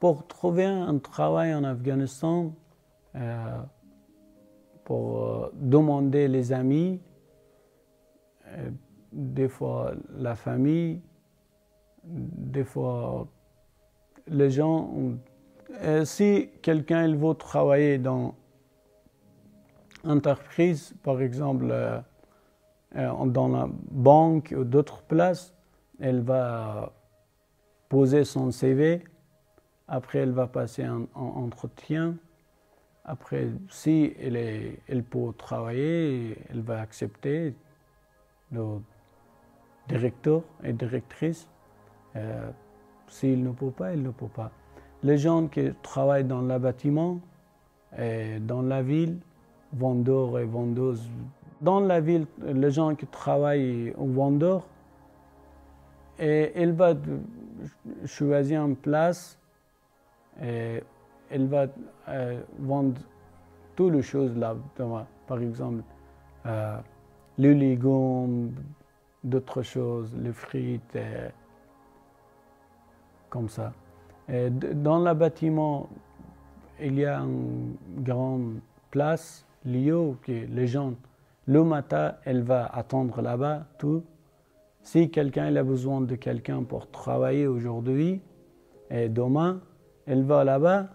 Pour trouver un travail en Afghanistan, pour demander les amis, des fois la famille, des fois les gens. Si quelqu'un il veut travailler dans une entreprise, par exemple dans la banque ou d'autres places, elle va poser son CV, après elle va passer un entretien, après si elle peut travailler, elle va accepter le directeur et directrice. S'il ne peut pas, il ne peut pas. Les gens qui travaillent dans le bâtiment, et dans la ville, vendeurs et vendeuses. Dans la ville, les gens qui travaillent au vendeur, et elle va choisir une place et elle va vendre toutes les choses là. Par exemple, les légumes, d'autres choses, les frites, comme ça. Et dans le bâtiment, il y a une grande place liée que les gens, le matin, elle va attendre là-bas, tout. Si quelqu'un a besoin de quelqu'un pour travailler aujourd'hui et demain, elle va là-bas,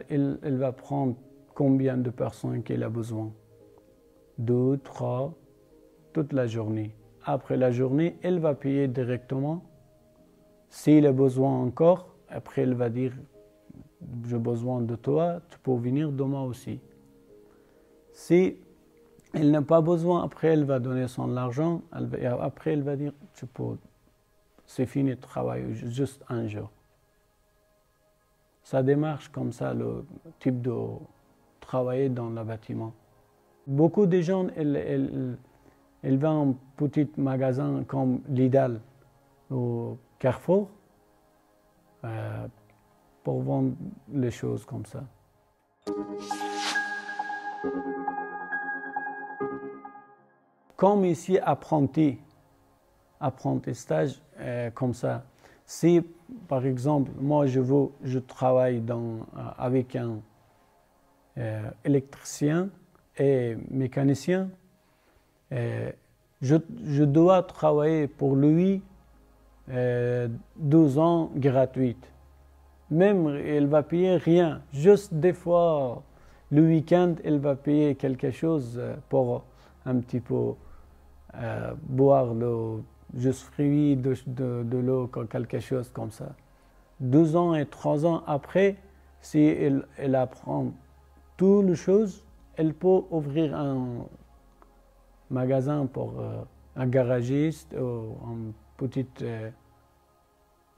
elle va prendre combien de personnes qu'elle a besoin. 2, 3, toute la journée. Après la journée, elle va payer directement. S'il a besoin encore, après elle va dire j'ai besoin de toi, tu peux venir demain aussi. Si elle n'a pas besoin, après elle va donner son argent, après elle va dire tu peux, c'est fini le travail, juste un jour. Ça démarche comme ça, le type de travailler dans le bâtiment. Beaucoup de gens, ils vont en petit magasin comme Lidl ou Carrefour pour vendre les choses comme ça. Comme ici, apprentissage comme ça. Si, par exemple, moi je travaille avec un électricien et mécanicien, je dois travailler pour lui 12 ans gratuites. Même il va payer rien, juste des fois le week-end il va payer quelque chose pour un petit peu boire le jus fruits, de l'eau, quelque chose comme ça. 2 ans et 3 ans après, si elle apprend toutes les choses, elle peut ouvrir un magasin pour un garagiste ou une petite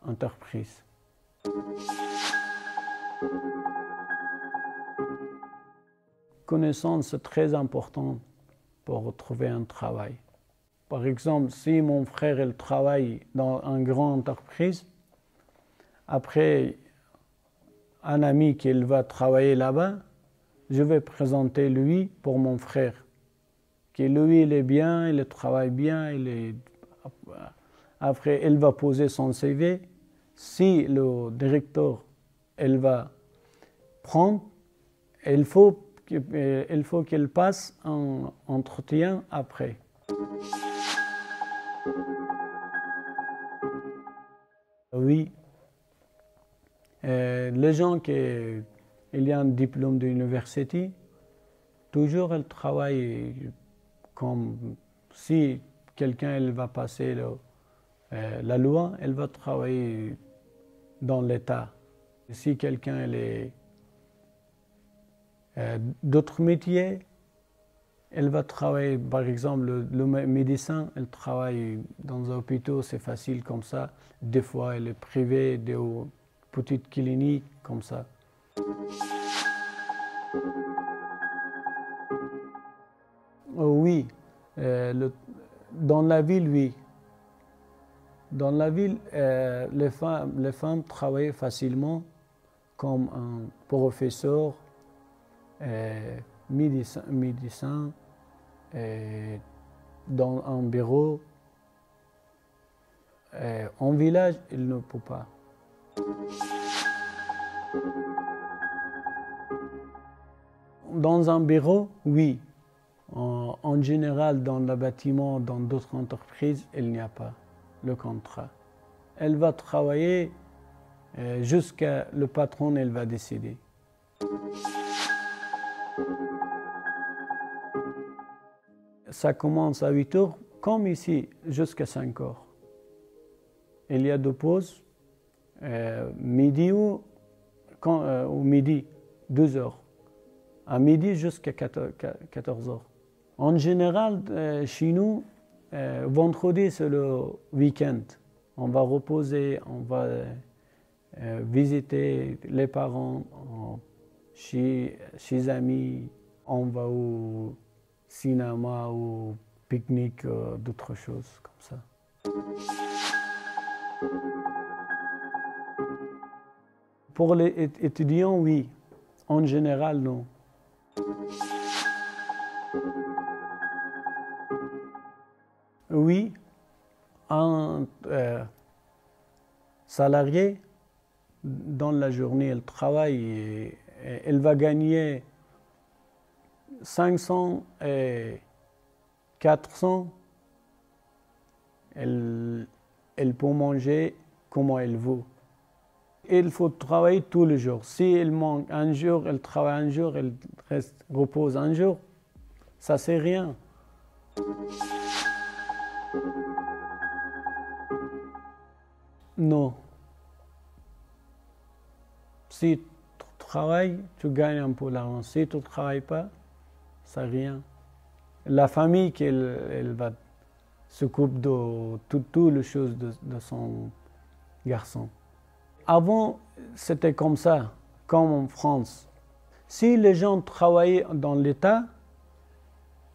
entreprise. Connaissance est très importante pour trouver un travail. Par exemple, si mon frère il travaille dans une grande entreprise, après un ami qui va travailler là-bas, je vais présenter lui pour mon frère. Qui lui, il est bien, il travaille bien, après, il va poser son CV. Si le directeur, il va prendre, il faut qu'il passe un entretien après. Oui, les gens qui ont un diplôme d'université, toujours ils travaillent comme si quelqu'un va passer la loi, elle va travailler dans l'État. Si quelqu'un d'autres métiers, elle va travailler, par exemple, le médecin, elle travaille dans un hôpital, c'est facile comme ça. Des fois, elle est privée, des petites cliniques comme ça. Oh, oui, dans la ville, oui. Dans la ville, les femmes travaillent facilement comme un professeur, médecin, dans un bureau. En village, il ne peut pas. Dans un bureau, oui. En général, dans le bâtiment, dans d'autres entreprises, il n'y a pas le contrat. Elle va travailler jusqu'à le patron, elle va décider. Ça commence à 8 heures, comme ici, jusqu'à 5 heures. Il y a deux pauses, midi ou midi, 2 heures. À midi jusqu'à 14 heures. En général, chez nous, vendredi, c'est le week-end. On va reposer, on va visiter les parents chez amis, on va au cinéma ou pique-nique, d'autres choses comme ça. Pour les étudiants, oui. En général, non. Oui, un salarié, dans la journée, elle travaille et elle va gagner 500 et 400. Elle peut manger comme elle veut. Il faut travailler tous les jours. Si elle manque un jour, elle travaille un jour, elle repose un jour, ça c'est rien. Non. Si tu travailles, tu gagnes un peu d'argent. Si tu ne travailles pas, c'est rien. La famille, elle va s'occuper de toutes les choses de son garçon. Avant, c'était comme ça, comme en France. Si les gens travaillaient dans l'État,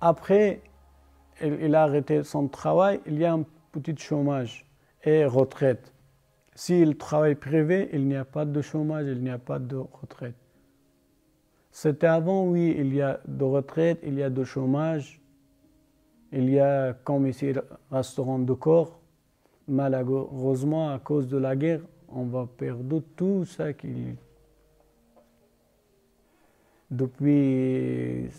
après, il a arrêté son travail, il y a un petit chômage et retraite. S'il travaille privé, il n'y a pas de chômage, il n'y a pas de retraite. C'était avant, oui, il y a de retraite, il y a de chômage, il y a, comme ici, restaurant de corps. Malheureusement, à cause de la guerre, on va perdre tout ça qui, depuis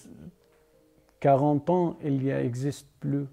40 ans, il n'existe plus.